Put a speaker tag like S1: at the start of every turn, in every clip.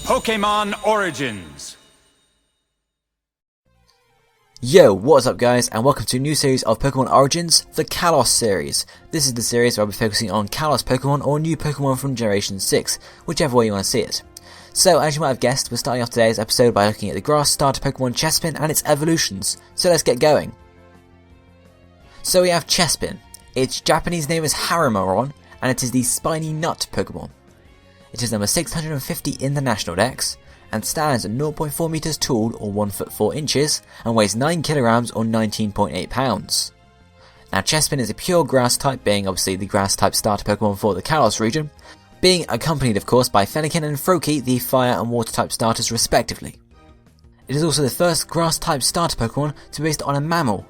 S1: Pokémon Origins.
S2: Yo, what's up guys, and welcome to a new series of Pokémon Origins, the Kalos series. This is the series where I'll be focusing on Kalos Pokémon or new Pokémon from Generation 6, whichever way you want to see it. So, as you might have guessed, we're starting off today's episode by looking at the grass starter Pokémon Chespin and its evolutions, so let's get going. So we have Chespin. Its Japanese name is Harimaron, and it is the spiny nut Pokémon. It is number 650 in the National Dex, and stands at 0.4 meters tall or 1 foot 4 inches, and weighs 9 kilograms or 19.8 pounds. Now Chespin is a pure grass type, being obviously the grass type starter Pokemon for the Kalos region, being accompanied of course by Fennekin and Froakie, the fire and water type starters respectively. It is also the first grass type starter Pokemon to be based on a mammal.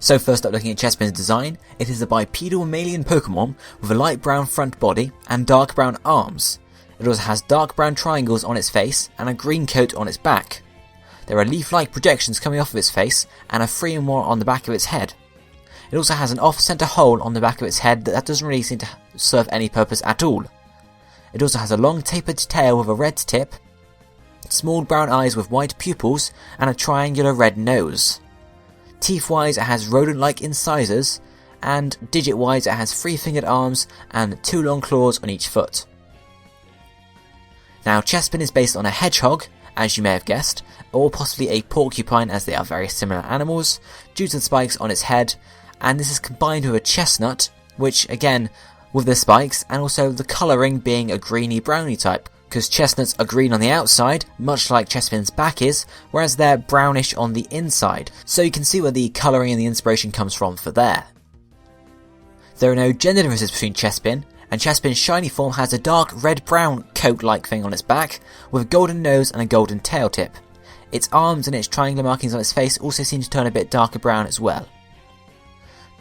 S2: So first up, looking at Chespin's design, it is a bipedal mammalian Pokemon with a light brown front body and dark brown arms. It also has dark brown triangles on its face and a green coat on its back. There are leaf-like projections coming off of its face and a 3 and more on the back of its head. It also has an off-center hole on the back of its head that doesn't really seem to serve any purpose at all. It also has a long tapered tail with a red tip, small brown eyes with white pupils, and a triangular red nose. Teeth-wise, it has rodent-like incisors, and digit-wise, it has 3-fingered arms and 2 long claws on each foot. Now, Chespin is based on a hedgehog, as you may have guessed, or possibly a porcupine, as they are very similar animals, due to the spikes on its head, and this is combined with a chestnut, which, again, with the spikes, and also the colouring being a greeny-browny type, because chestnuts are green on the outside, much like Chespin's back is, whereas they're brownish on the inside, so you can see where the colouring and the inspiration comes from for there. There are no gender differences between Chespin, and Chespin's shiny form has a dark red-brown coat-like thing on its back, with a golden nose and a golden tail tip. Its arms and its triangular markings on its face also seem to turn a bit darker brown as well.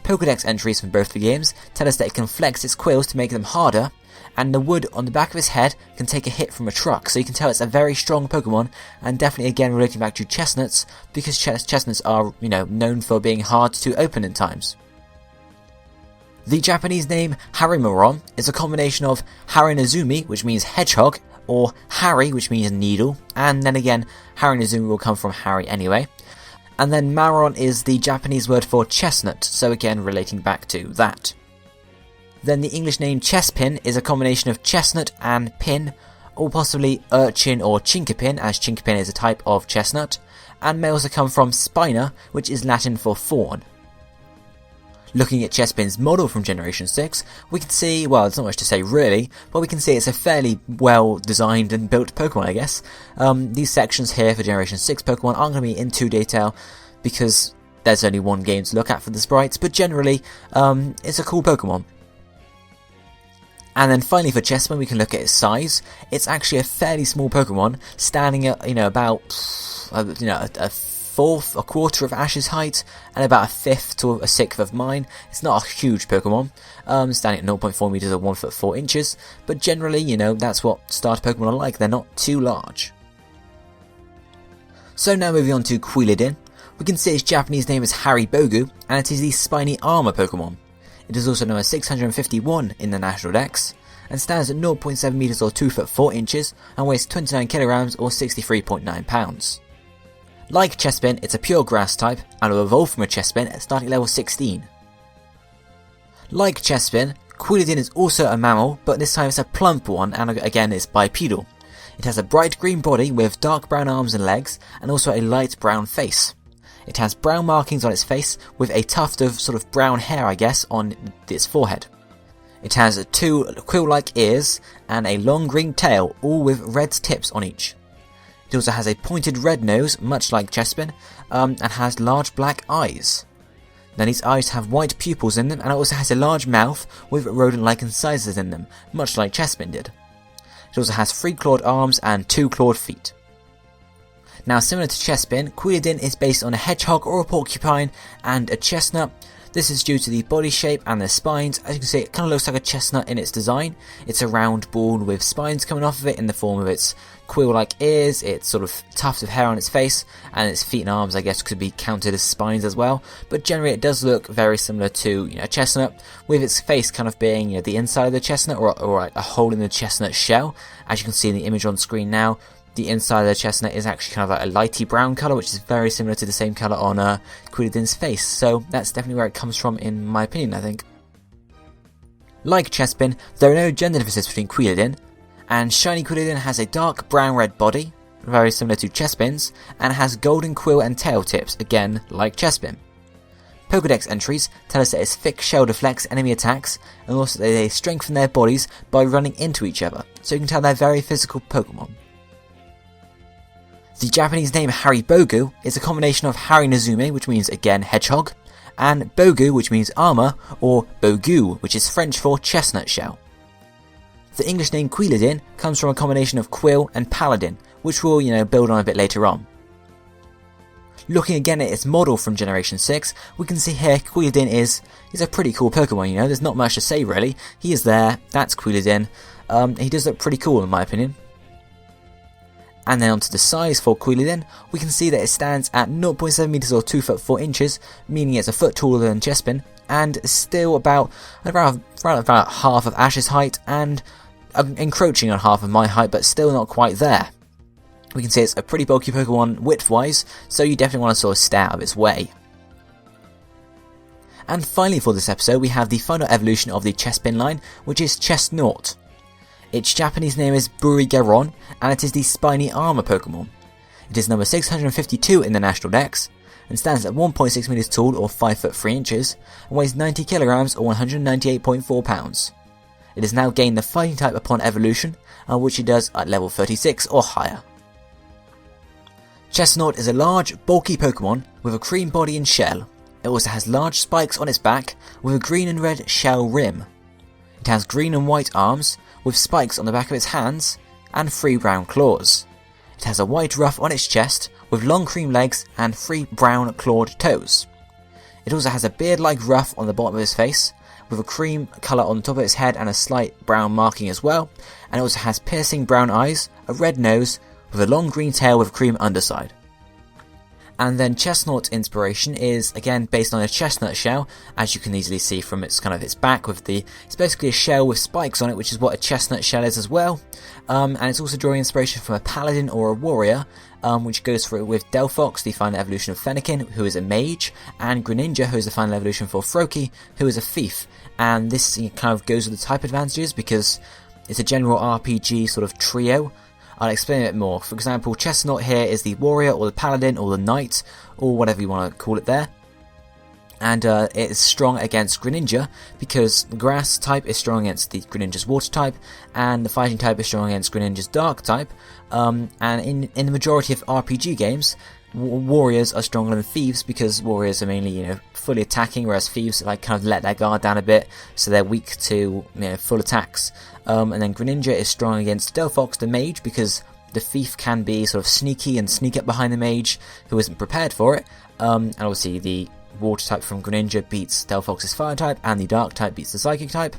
S2: Pokédex entries from both the games tell us that it can flex its quills to make them harder, and the wood on the back of its head can take a hit from a truck, so you can tell it's a very strong Pokemon, and definitely again relating back to chestnuts, because chestnuts are, known for being hard to open in times. The Japanese name Harimaron is a combination of Harinazumi, which means hedgehog, or Hari, which means needle, and then again Harinazumi will come from Hari anyway. And then Maron is the Japanese word for chestnut, so again relating back to that. Then the English name Chespin is a combination of chestnut and pin, or possibly urchin or chinkapin, as chinkapin is a type of chestnut, and may also come from spina, which is Latin for fawn. Looking at Chespin's model from Generation 6, we can see, well, there's not much to say really, but we can see it's a fairly well designed and built Pokemon, I guess. These sections here for Generation 6 Pokemon aren't going to be in too detail, because there's only one game to look at for the sprites, but generally, it's a cool Pokemon. And then finally for Chespin, we can look at its size. It's actually a fairly small Pokemon, standing at, about, a quarter of Ash's height, and about a fifth to a sixth of mine. It's not a huge Pokemon, standing at 0.4 meters or 1 foot 4 inches, but generally, that's what starter Pokemon are like, they're not too large. So now moving on to Quilladin, we can see its Japanese name is Haribogu, and it is the spiny armor Pokemon. It is also number 651 in the National Dex, and stands at 0.7 meters or 2 foot 4 inches, and weighs 29 kilograms or 63.9 pounds. Like Chespin, it's a pure grass type, and will evolve from a Chespin at starting level 16. Like Chespin, Quilladin is also a mammal, but this time it's a plump one, and again it's bipedal. It has a bright green body with dark brown arms and legs, and also a light brown face. It has brown markings on its face, with a tuft of sort of brown hair, I guess, on its forehead. It has 2 quill-like ears, and a long green tail, all with red tips on each. It also has a pointed red nose, much like Chespin, and has large black eyes. Now these eyes have white pupils in them, and it also has a large mouth with rodent-like incisors in them, much like Chespin did. It also has 3 clawed arms and 2 clawed feet. Now similar to Chespin, Quilladin is based on a hedgehog or a porcupine and a chestnut. This is due to the body shape and the spines. As you can see, it kind of looks like a chestnut in its design. It's a round ball with spines coming off of it in the form of its quill-like ears, its sort of tuft of hair on its face, and its feet and arms, I guess, could be counted as spines as well. But generally it does look very similar to a chestnut, with its face kind of being the inside of the chestnut, or like a hole in the chestnut shell. As you can see in the image on screen now, the inside of the chestnut is actually kind of like a lighty brown colour, which is very similar to the same colour on Quilladin's face. So that's definitely where it comes from, in my opinion, I think. Like Chespin, there are no gender differences between Quilladin, and shiny Quilladin has a dark brown-red body, very similar to Chespin's, and has golden quill and tail tips, again like Chespin. Pokédex entries tell us that its thick shell deflects enemy attacks, and also that they strengthen their bodies by running into each other, so you can tell they're very physical Pokémon. The Japanese name Haribogu is a combination of Harinazume, which means again hedgehog, and Bogu, which means armour, or Bogu, which is French for chestnut shell. The English name Quilladin comes from a combination of quill and paladin, which we'll build on a bit later on. Looking again at its model from Generation 6, we can see here Quilladin is a pretty cool Pokemon, there's not much to say really. He is there, that's Quilladin. He does look pretty cool in my opinion. And then onto the size for Quilladin, we can see that it stands at 0.7 meters or 2 foot 4 inches, meaning it's a foot taller than Chespin, and still about half of Ash's height, and encroaching on half of my height, but still not quite there. We can see it's a pretty bulky Pokemon width-wise, so you definitely want to sort of stay out of its way. And finally for this episode, we have the final evolution of the Chespin line, which is Chesnaught. Its Japanese name is Burigaron, and it is the spiny armour Pokemon. It is number 652 in the National Dex, and stands at 1.6 meters tall or 5 foot 3 inches, and weighs 90 kilograms or 198.4 pounds. It has now gained the fighting type upon evolution, which it does at level 36 or higher. Chesnaught is a large, bulky Pokemon with a cream body and shell. It also has large spikes on its back with a green and red shell rim. It has green and white arms with spikes on the back of its hands and 3 brown claws. It has a white ruff on its chest with long cream legs and 3 brown clawed toes. It also has a beard-like ruff on the bottom of its face with a cream colour on the top of its head and a slight brown marking as well, and it also has piercing brown eyes, a red nose with a long green tail with a cream underside. And then Chesnaught's inspiration is again based on a chestnut shell, as you can easily see from its back it's basically a shell with spikes on it, which is what a chestnut shell is as well. And it's also drawing inspiration from a paladin or a warrior, which goes through with Delphox, the final evolution of Fennekin, who is a mage, and Greninja, who is the final evolution for Froakie, who is a thief. And this kind of goes with the type advantages because it's a general RPG sort of trio. I'll explain a bit more. For example, Chesnaught here is the warrior or the paladin or the knight or whatever you want to call it there. And it is strong against Greninja because the grass type is strong against the Greninja's water type, and the fighting type is strong against Greninja's dark type. And in the majority of RPG games, warriors are stronger than thieves because warriors are mainly fully attacking, whereas thieves kind of let their guard down a bit, so they're weak to full attacks. And then Greninja is strong against Delphox the mage because the thief can be sort of sneaky and sneak up behind the mage who isn't prepared for it. And obviously the water type from Greninja beats Delphox's fire type, and the dark type beats the psychic type.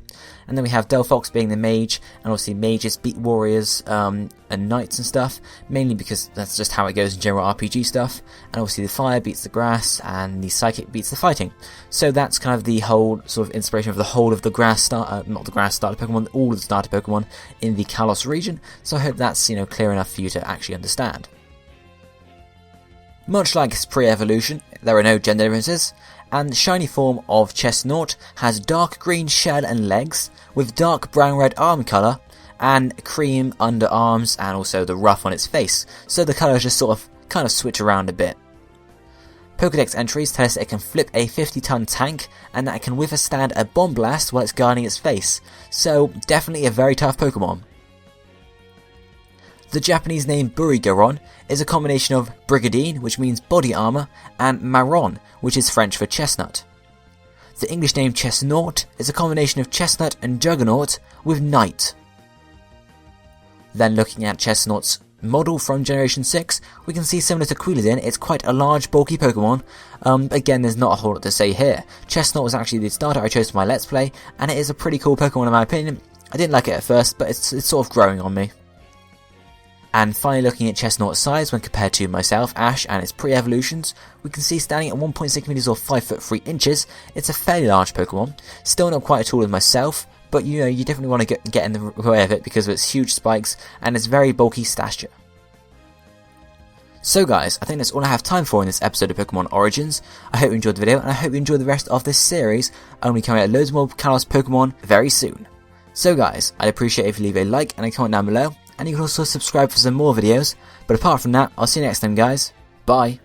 S2: And then we have Delphox being the mage, and obviously mages beat warriors and knights and stuff, mainly because that's just how it goes in general RPG stuff. And obviously the fire beats the grass, and the psychic beats the fighting. So that's kind of the whole sort of inspiration of the whole of the grass not the grass starter Pokemon, all of the starter Pokemon in the Kalos region. So I hope that's clear enough for you to actually understand. Much like its pre-evolution, there are no gender differences, and the shiny form of Chesnaught has dark green shell and legs, with dark brown-red arm colour, and cream underarms, and also the ruff on its face, so the colours just kind of switch around a bit. Pokédex entries tell us that it can flip a 50-ton tank, and that it can withstand a bomb blast while it's guarding its face, so definitely a very tough Pokemon. The Japanese name Burigaron is a combination of Brigadine, which means body armour, and Marron, which is French for chestnut. The English name Chesnaught is a combination of chestnut and juggernaut with knight. Then looking at Chesnaught's model from Generation 6, we can see similar to Quilladin, it's quite a large, bulky Pokemon. Again, there's not a whole lot to say here. Chesnaught was actually the starter I chose for my Let's Play, and it is a pretty cool Pokemon in my opinion. I didn't like it at first, but it's sort of growing on me. And finally, looking at Chesnaught's size when compared to myself, Ash, and its pre-evolutions, we can see standing at 1.6 meters or 5 foot 3 inches, it's a fairly large Pokemon. Still not quite as tall as myself, but you know, you definitely want to get in the way of it because of its huge spikes and its very bulky stature. So guys, I think that's all I have time for in this episode of Pokemon Origins. I hope you enjoyed the video, and I hope you enjoyed the rest of this series. I'm going to be coming out loads more Kalos Pokemon very soon. So guys, I'd appreciate it if you leave a like and a comment down below, and you can also subscribe for some more videos. But apart from that, I'll see you next time guys. Bye.